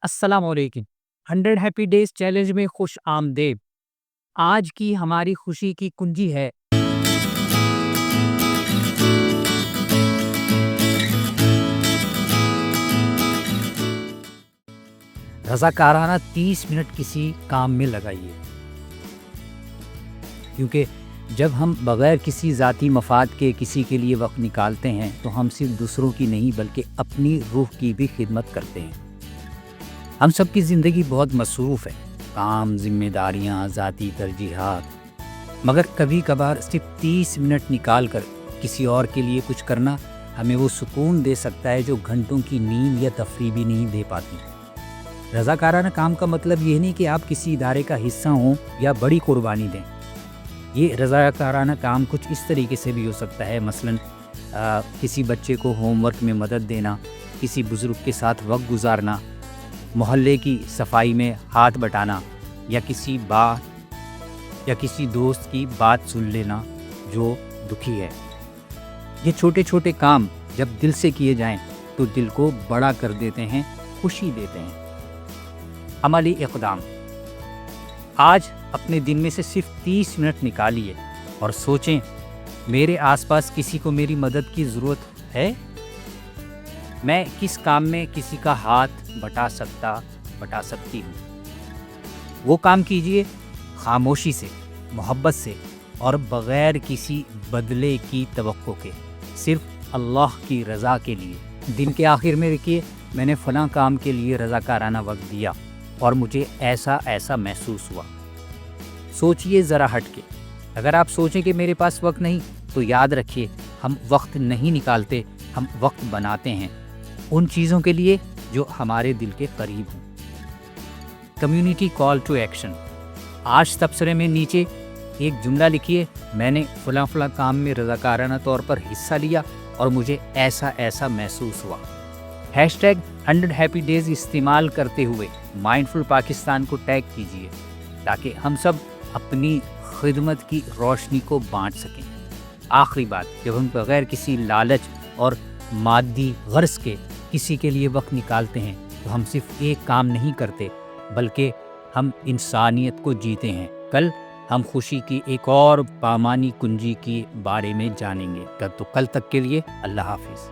السلام علیکم۔ 100 happy days challenge میں خوش آمدید۔ آج کی ہماری خوشی کی کنجی ہے رضاکارانہ 30 منٹ کسی کام میں لگائیے، کیونکہ جب ہم بغیر کسی ذاتی مفاد کے کسی کے لیے وقت نکالتے ہیں تو ہم صرف دوسروں کی نہیں بلکہ اپنی روح کی بھی خدمت کرتے ہیں۔ ہم سب کی زندگی بہت مصروف ہے، کام، ذمہ داریاں، ذاتی ترجیحات، مگر کبھی کبھار صرف 30 منٹ نکال کر کسی اور کے لیے کچھ کرنا ہمیں وہ سکون دے سکتا ہے جو گھنٹوں کی نیند یا تفریح بھی نہیں دے پاتی۔ رضاکارانہ کام کا مطلب یہ نہیں کہ آپ کسی ادارے کا حصہ ہوں یا بڑی قربانی دیں۔ یہ رضاکارانہ کام کچھ اس طریقے سے بھی ہو سکتا ہے، مثلاً کسی بچے کو ہوم ورک میں مدد دینا، کسی بزرگ کے ساتھ وقت گزارنا، محلے کی صفائی میں ہاتھ بٹانا، یا کسی دوست کی بات سن لینا جو دکھی ہے۔ یہ چھوٹے چھوٹے کام جب دل سے کیے جائیں تو دل کو بڑا کر دیتے ہیں، خوشی دیتے ہیں۔ عملی اقدام: آج اپنے دن میں سے صرف 30 منٹ نکالیے اور سوچیں، میرے آس پاس کسی کو میری مدد کی ضرورت ہے؟ میں کس کام میں کسی کا ہاتھ بٹا سکتی ہوں؟ وہ کام کیجیے خاموشی سے، محبت سے اور بغیر کسی بدلے کی توقع کے، صرف اللہ کی رضا کے لیے۔ دن کے آخر میں لکھیے، میں نے فلاں کام کے لیے رضاکارانہ وقت دیا اور مجھے ایسا محسوس ہوا۔ سوچئے ذرا ہٹ کے۔ اگر آپ سوچیں کہ میرے پاس وقت نہیں، تو یاد رکھیے، ہم وقت نہیں نکالتے، ہم وقت بناتے ہیں ان چیزوں کے لیے جو ہمارے دل کے قریب ہوں۔ کمیونٹی کال ٹو ایکشن: آج تبصرے میں نیچے ایک جملہ لکھیے، میں نے فلاں کام میں رضاکارانہ طور پر حصہ لیا اور مجھے ایسا محسوس ہوا۔ #100 ہیپی ڈیز استعمال کرتے ہوئے مائنڈفل پاکستان کو ٹیگ کیجیے تاکہ ہم سب اپنی خدمت کی روشنی کو بانٹ سکیں۔ آخری بات، جب ہم بغیر کسی لالچ اور مادی غرض کے کسی کے لیے وقت نکالتے ہیں تو ہم صرف ایک کام نہیں کرتے بلکہ ہم انسانیت کو جیتے ہیں۔ کل ہم خوشی کی ایک اور بامانی کنجی کے بارے میں جانیں گے۔ تو کل تک کے لیے اللہ حافظ۔